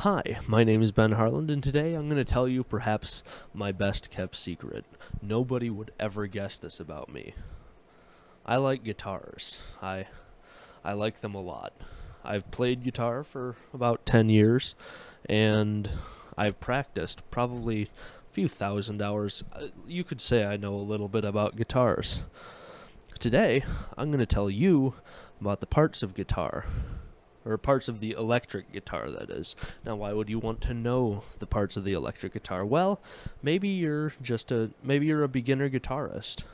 Hi, my name is Ben Harland, and today I'm going to tell you perhaps my best kept secret. Nobody would ever guess this about me. I like guitars. I like them a lot. I've played guitar for about 10 years, and I've practiced probably a few thousand hours. You could say I know a little bit about guitars. Today, I'm going to tell you about the parts of guitar, or parts of the electric guitar, that is. Now, why would you want to know the parts of the electric guitar? Well, maybe you're a beginner guitarist,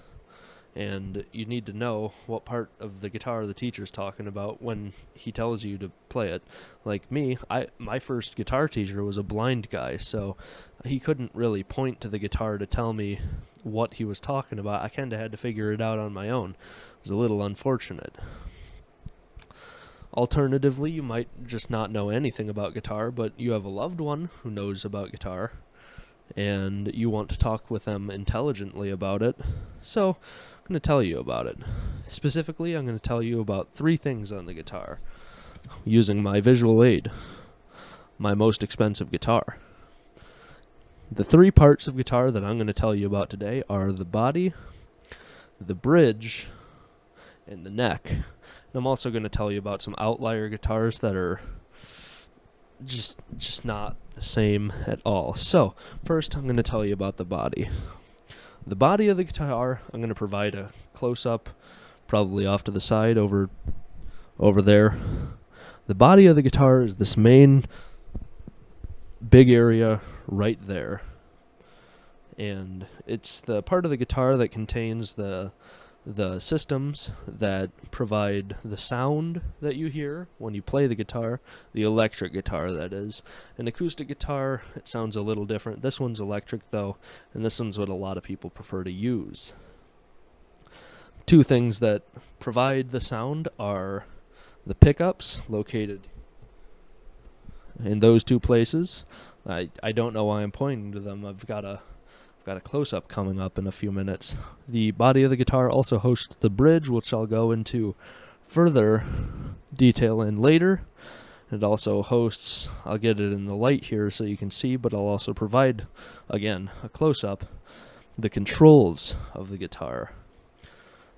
and you need to know what part of the guitar the teacher's talking about when he tells you to play it. Like me, my first guitar teacher was a blind guy, so he couldn't really point to the guitar to tell me what he was talking about. I kind of had to figure it out on my own. It was a little unfortunate. Alternatively, you might just not know anything about guitar, but you have a loved one who knows about guitar, and you want to talk with them intelligently about it. So, I'm going to tell you about it. Specifically, I'm going to tell you about 3 things on the guitar, using my visual aid, my most expensive guitar. The 3 parts of guitar that I'm going to tell you about today are the body, the bridge, and the neck. And I'm also going to tell you about some outlier guitars that are just not the same at all. So, first I'm going to tell you about the body. The body of the guitar, I'm going to provide a close-up, probably off to the side over there. The body of the guitar is this main big area right there. And it's the part of the guitar that contains the systems that provide the sound that you hear when you play the guitar, the electric guitar, that is. An acoustic guitar, it sounds a little different. This one's electric, though, and this one's what a lot of people prefer to use. 2 things that provide the sound are the pickups, located in those 2 places. I don't know why I'm pointing to them. I've got a close-up coming up in a few minutes. The body of the guitar also hosts the bridge, which I'll go into further detail in later. It also hosts, I'll get it in the light here so you can see, but I'll also provide, again, a close-up, the controls of the guitar.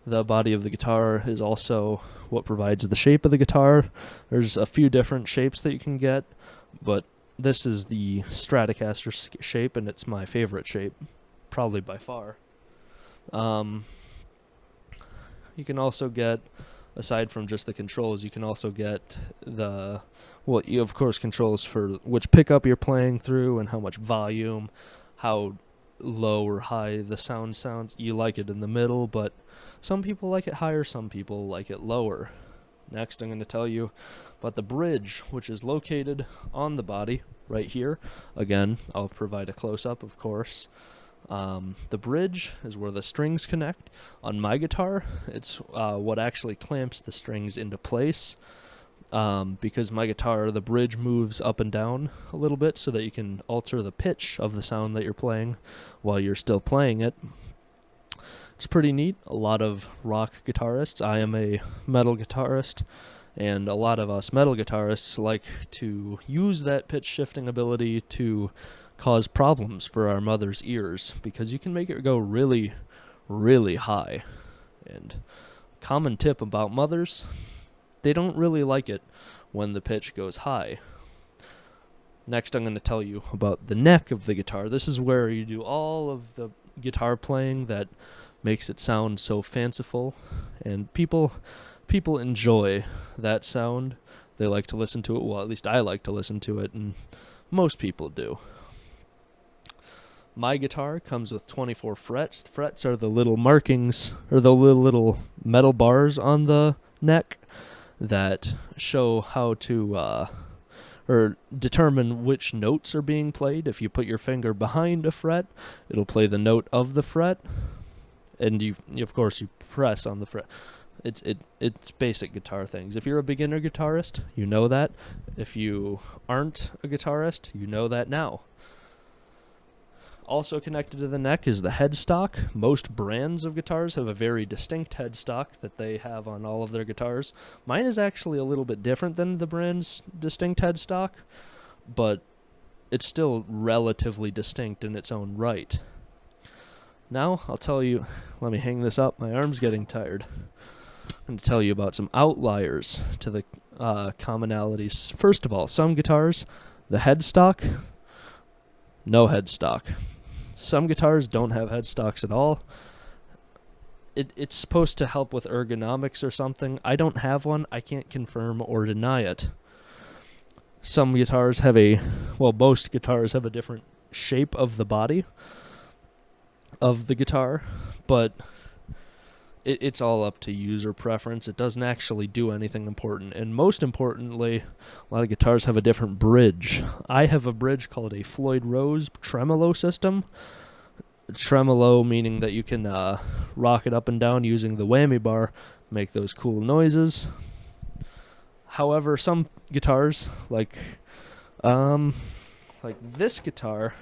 The body of the guitar is also what provides the shape of the guitar. There's a few different shapes that you can get, but this is the Stratocaster shape, and it's my favorite shape, probably by far. You can also get, aside from just the controls, you can also get you of course controls for which pickup you're playing through and how much volume, how low or high the sound sounds. You like it in the middle, but some people like it higher, some people like it lower. Next, I'm going to tell you about the bridge, which is located on the body right here. Again, I'll provide a close-up, of course. The bridge is where the strings connect. On my guitar, it's what actually clamps the strings into place. Because my guitar, the bridge moves up and down a little bit so that you can alter the pitch of the sound that you're playing while you're still playing it. It's pretty neat. A lot of rock guitarists, I am a metal guitarist, and a lot of us metal guitarists like to use that pitch shifting ability to cause problems for our mother's ears, because you can make it go really, really high. And common tip about mothers, they don't really like it when the pitch goes high. Next, I'm going to tell you about the neck of the guitar. This is where you do all of the guitar playing that makes it sound so fanciful, and people enjoy that sound. They like to listen to it. Well, at least I like to listen to it, and most people do. My guitar comes with 24 frets. The frets are the little markings, or the little metal bars on the neck that show how to or determine which notes are being played. If you put your finger behind a fret, it'll play the note of the fret, and you of course you press on the fret. It's basic guitar things. If you're a beginner guitarist, you know that. If you aren't a guitarist, you know that now. Also connected to the neck is the headstock. Most brands of guitars have a very distinct headstock that they have on all of their guitars. Mine is actually a little bit different than the brand's distinct headstock, but it's still relatively distinct in its own right. Now, I'll tell you, let me hang this up, my arm's getting tired. I'm going to tell you about some outliers to the commonalities. First of all, some guitars, the headstock, no headstock. Some guitars don't have headstocks at all. It's supposed to help with ergonomics or something. I don't have one. I can't confirm or deny it. Some guitars have most guitars have a different shape of the body of the guitar, but it's all up to user preference. It doesn't actually do anything important. And most importantly, a lot of guitars have a different bridge. I have a bridge called a Floyd Rose tremolo system. Tremolo meaning that you can rock it up and down using the whammy bar, make those cool noises. However, some guitars, like this guitar,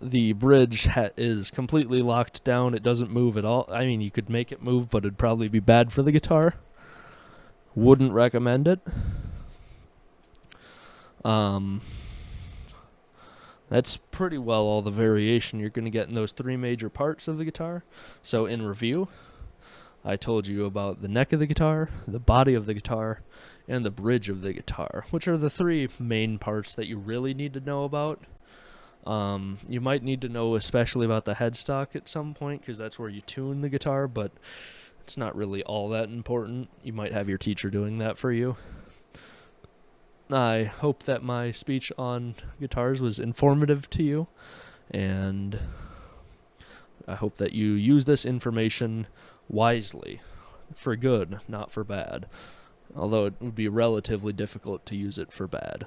the bridge is completely locked down. It doesn't move at all. I mean, you could make it move, but it'd probably be bad for the guitar. Wouldn't recommend it. That's pretty well all the variation you're going to get in those three major parts of the guitar. So in review, I told you about the neck of the guitar, the body of the guitar, and the bridge of the guitar, which are the three main parts that you really need to know about. You might need to know especially about the headstock at some point, because that's where you tune the guitar, but it's not really all that important. You might have your teacher doing that for you. I hope that my speech on guitars was informative to you, and I hope that you use this information wisely, for good, not for bad, although it would be relatively difficult to use it for bad.